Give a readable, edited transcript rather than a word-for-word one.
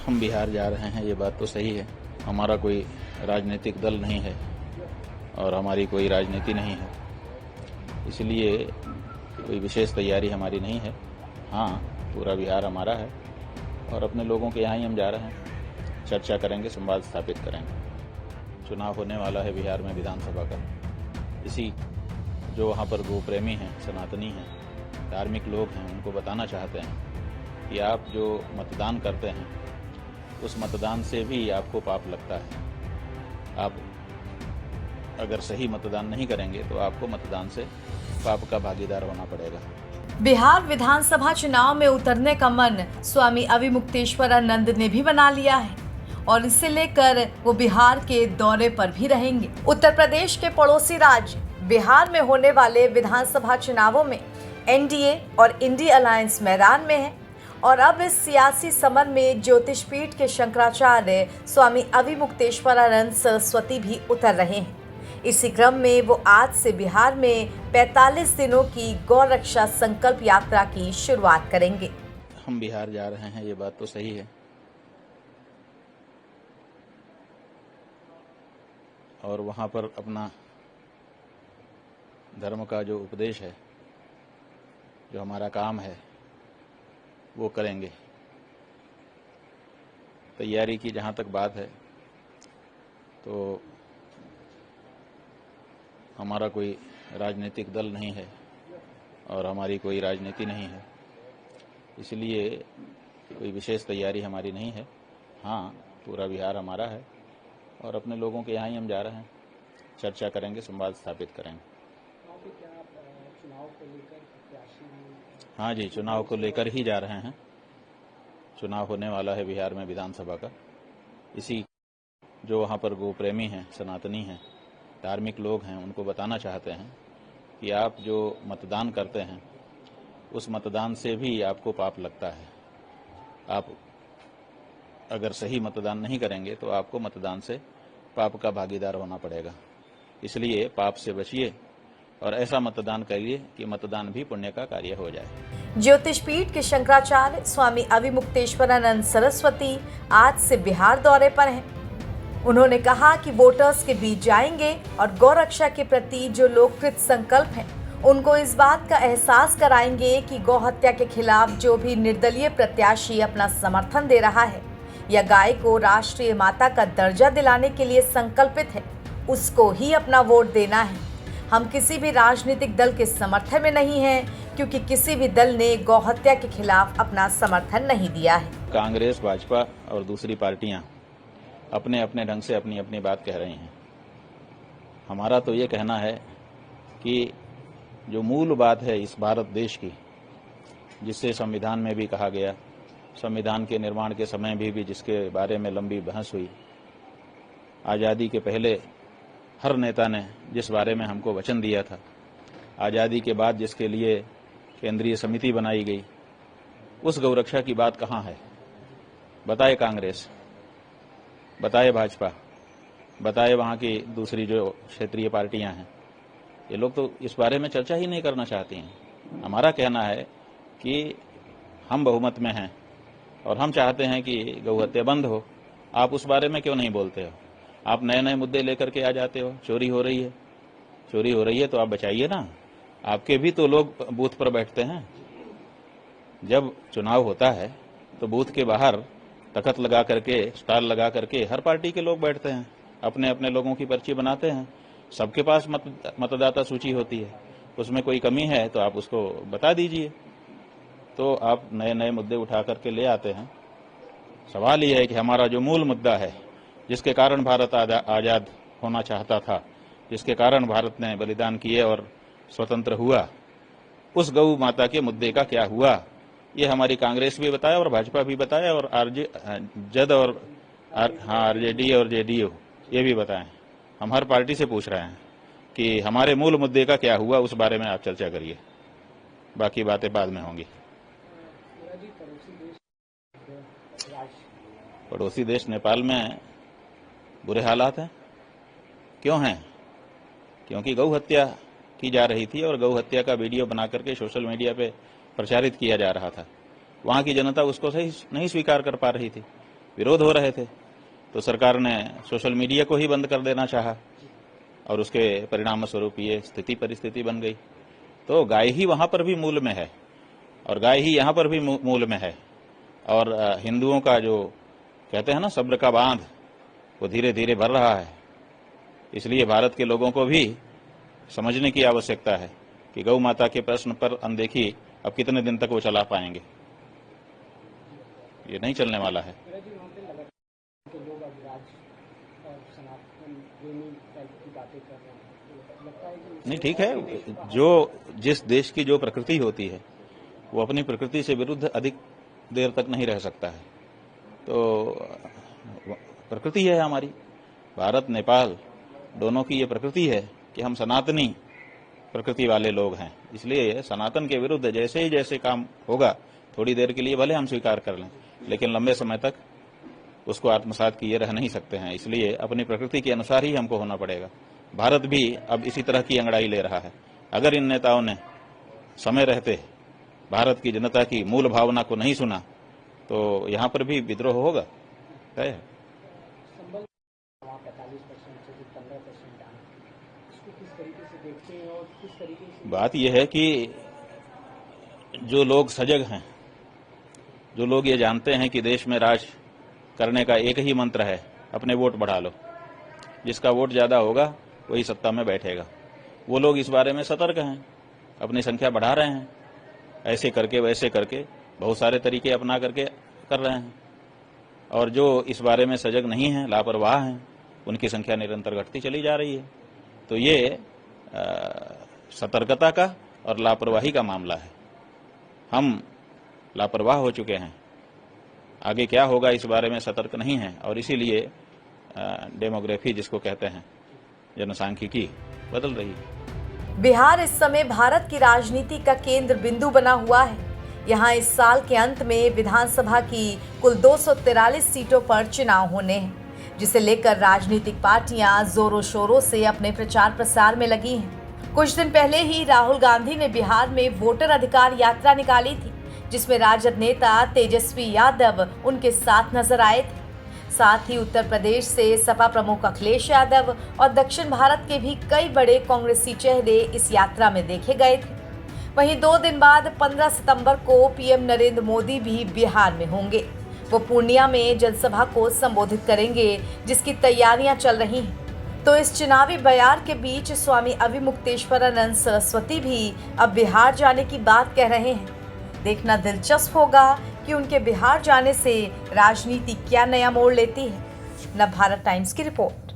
हम बिहार जा रहे हैं, ये बात तो सही है। हमारा कोई राजनीतिक दल नहीं है और हमारी कोई राजनीति नहीं है, इसलिए कोई विशेष तैयारी हमारी नहीं है। हाँ, पूरा बिहार हमारा है और अपने लोगों के यहाँ ही हम जा रहे हैं। चर्चा करेंगे, संवाद स्थापित करेंगे। चुनाव होने वाला है बिहार में विधानसभा का। इसी जो वहाँ पर गो प्रेमी हैं, सनातनी हैं, धार्मिक लोग हैं, उनको बताना चाहते हैं कि आप जो मतदान करते हैं उस मतदान से भी आपको पाप लगता है। आप अगर सही मतदान नहीं करेंगे तो आपको मतदान से पाप का भागीदार होना पड़ेगा। बिहार विधानसभा चुनाव में उतरने का मन स्वामी अविमुक्तेश्वरानंद ने भी बना लिया है और इसे लेकर वो बिहार के दौरे पर भी रहेंगे। उत्तर प्रदेश के पड़ोसी राज्य बिहार में होने वाले विधानसभा चुनावों में एनडीए और इंडी अलायंस मैदान में है और अब इस सियासी समर में ज्योतिष पीठ के शंकराचार्य स्वामी अविमुक्तेश्वरानंद सरस्वती भी उतर रहे हैं। इसी क्रम में वो आज से बिहार में 45 दिनों की गौ रक्षा संकल्प यात्रा की शुरुआत करेंगे। हम बिहार जा रहे हैं, ये बात तो सही है और वहाँ पर अपना धर्म का जो उपदेश है, जो हमारा काम है, वो करेंगे। तैयारी की जहाँ तक बात है तो हमारा कोई राजनीतिक दल नहीं है और हमारी कोई राजनीति नहीं है, इसलिए कोई विशेष तैयारी हमारी नहीं है। हाँ, पूरा बिहार हमारा है और अपने लोगों के यहाँ ही हम जा रहे हैं। चर्चा करेंगे, संवाद स्थापित करेंगे। हाँ जी, चुनाव को लेकर ही जा रहे हैं। चुनाव होने वाला है बिहार में विधानसभा का। इसी जो वहाँ पर गो प्रेमी हैं, सनातनी हैं, धार्मिक लोग हैं, उनको बताना चाहते हैं कि आप जो मतदान करते हैं उस मतदान से भी आपको पाप लगता है। आप अगर सही मतदान नहीं करेंगे तो आपको मतदान से पाप का भागीदार होना पड़ेगा, इसलिए पाप से बचिए और ऐसा मतदान करिए कि मतदान भी पुण्य का कार्य हो जाए। ज्योतिष पीठ के शंकराचार्य स्वामी अविमुक्तेश्वरानंद सरस्वती आज से बिहार दौरे पर हैं। उन्होंने कहा कि वोटर्स के बीच जाएंगे और गौ रक्षा के प्रति जो लोग कृत संकल्प हैं उनको इस बात का एहसास कराएंगे कि गौ हत्या के खिलाफ जो भी निर्दलीय प्रत्याशी अपना समर्थन दे रहा है या गाय को राष्ट्रीय माता का दर्जा दिलाने के लिए संकल्पित है, उसको ही अपना वोट देना है। हम किसी भी राजनीतिक दल के समर्थन में नहीं हैं, क्योंकि किसी भी दल ने गौ हत्या के खिलाफ अपना समर्थन नहीं दिया है। कांग्रेस, भाजपा और दूसरी पार्टियां अपने अपने ढंग से अपनी अपनी बात कह रही हैं। हमारा तो ये कहना है कि जो मूल बात है इस भारत देश की, जिससे संविधान में भी कहा गया, संविधान के निर्माण के समय भी जिसके बारे में लंबी बहस हुई, आज़ादी के पहले हर नेता ने जिस बारे में हमको वचन दिया था, आज़ादी के बाद जिसके लिए केंद्रीय समिति बनाई गई, उस गौरक्षा की बात कहाँ है? बताए कांग्रेस, बताए भाजपा, बताए वहाँ की दूसरी जो क्षेत्रीय पार्टियां हैं। ये लोग तो इस बारे में चर्चा ही नहीं करना चाहती हैं। हमारा कहना है कि हम बहुमत में हैं और हम चाहते हैं कि गौ हत्या बंद हो। आप उस बारे में क्यों नहीं बोलते हो? आप नए नए मुद्दे लेकर के आ जाते हो। चोरी हो रही है, चोरी हो रही है तो आप बचाइए ना। आपके भी तो लोग बूथ पर बैठते हैं। जब चुनाव होता है तो बूथ के बाहर तख्त लगा करके, स्टाल लगा करके हर पार्टी के लोग बैठते हैं, अपने अपने लोगों की पर्ची बनाते हैं। सबके पास मतदाता सूची होती है, उसमें कोई कमी है तो आप उसको बता दीजिए। तो आप नए नए मुद्दे उठा करके ले आते हैं। सवाल यह है कि हमारा जो मूल मुद्दा है, जिसके कारण भारत आज़ाद होना चाहता था, जिसके कारण भारत ने बलिदान किए और स्वतंत्र हुआ, उस गौ माता के मुद्दे का क्या हुआ, ये हमारी कांग्रेस भी बताया और भाजपा भी बताया और आरजेडी और जेडीयू ये भी बताएं। हम हर पार्टी से पूछ रहे हैं कि हमारे मूल मुद्दे का क्या हुआ, उस बारे में आप चर्चा करिए, बाकी बातें बाद में होंगी। पड़ोसी देश नेपाल में बुरे हालात हैं। क्यों हैं? क्योंकि गौ हत्या की जा रही थी और गौ हत्या का वीडियो बना करके सोशल मीडिया पे प्रचारित किया जा रहा था। वहां की जनता उसको सही नहीं स्वीकार कर पा रही थी। विरोध हो रहे थे, तो सरकार ने सोशल मीडिया को ही बंद कर देना चाहा और उसके परिणाम स्वरूप ये स्थिति परिस्थिति बन गई। तो गाय ही वहां पर भी मूल में है और गाय ही यहाँ पर भी मूल में है। और हिंदुओं का जो कहते हैं ना सब्र का बांध, वो धीरे धीरे भर रहा है। इसलिए भारत के लोगों को भी समझने की आवश्यकता है कि गौ माता के प्रश्न पर अनदेखी अब कितने दिन तक वो चला पाएंगे। ये नहीं चलने वाला है। नहीं, ठीक है, जो जिस देश की जो प्रकृति होती है वो अपनी प्रकृति से विरुद्ध अधिक देर तक नहीं रह सकता है। तो प्रकृति है हमारी, भारत नेपाल दोनों की ये प्रकृति है कि हम सनातनी प्रकृति वाले लोग हैं। इसलिए सनातन के विरुद्ध जैसे ही जैसे काम होगा, थोड़ी देर के लिए भले हम स्वीकार कर लें, लेकिन लंबे समय तक उसको आत्मसात किए रह नहीं सकते हैं। इसलिए अपनी प्रकृति के अनुसार ही हमको होना पड़ेगा। भारत भी अब इसी तरह की अंगड़ाई ले रहा है। अगर इन नेताओं ने समय रहते भारत की जनता की मूल भावना को नहीं सुना तो यहाँ पर भी विद्रोह होगा। तय है। बात यह है कि जो लोग सजग हैं, जो लोग ये जानते हैं कि देश में राज करने का एक ही मंत्र है, अपने वोट बढ़ा लो, जिसका वोट ज्यादा होगा वही सत्ता में बैठेगा, वो लोग इस बारे में सतर्क हैं, अपनी संख्या बढ़ा रहे हैं। ऐसे करके वैसे करके बहुत सारे तरीके अपना करके कर रहे हैं। और जो इस बारे में सजग नहीं है, लापरवाह हैं, उनकी संख्या निरंतर घटती चली जा रही है। तो ये सतर्कता का और लापरवाही का मामला है। हम लापरवाह हो चुके हैं, आगे क्या होगा इस बारे में सतर्क नहीं है, और इसीलिए डेमोग्राफी जिसको कहते हैं, जनसांख्यिकी बदल रही है। बिहार इस समय भारत की राजनीति का केंद्र बिंदु बना हुआ है। यहाँ इस साल के अंत में विधानसभा की कुल 243 सीटों पर चुनाव होने हैं, जिसे लेकर राजनीतिक पार्टियां जोरों शोरों से अपने प्रचार प्रसार में लगी हैं। कुछ दिन पहले ही राहुल गांधी ने बिहार में वोटर अधिकार यात्रा निकाली थी, जिसमें राजद नेता तेजस्वी यादव उनके साथ नजर आए थे। साथ ही उत्तर प्रदेश से सपा प्रमुख अखिलेश यादव और दक्षिण भारत के भी कई बड़े कांग्रेसी चेहरे इस यात्रा में देखे गए थे। वहीं 2 दिन बाद 15 सितंबर को पीएम नरेंद्र मोदी भी बिहार में होंगे। वो पूर्णिया में जनसभा को संबोधित करेंगे, जिसकी तैयारियां चल रही हैं। तो इस चुनावी बयार के बीच स्वामी अविमुक्तेश्वरानंद सरस्वती भी अब बिहार जाने की बात कह रहे हैं। देखना दिलचस्प होगा कि उनके बिहार जाने से राजनीति क्या नया मोड़ लेती है। नवभारत टाइम्स की रिपोर्ट।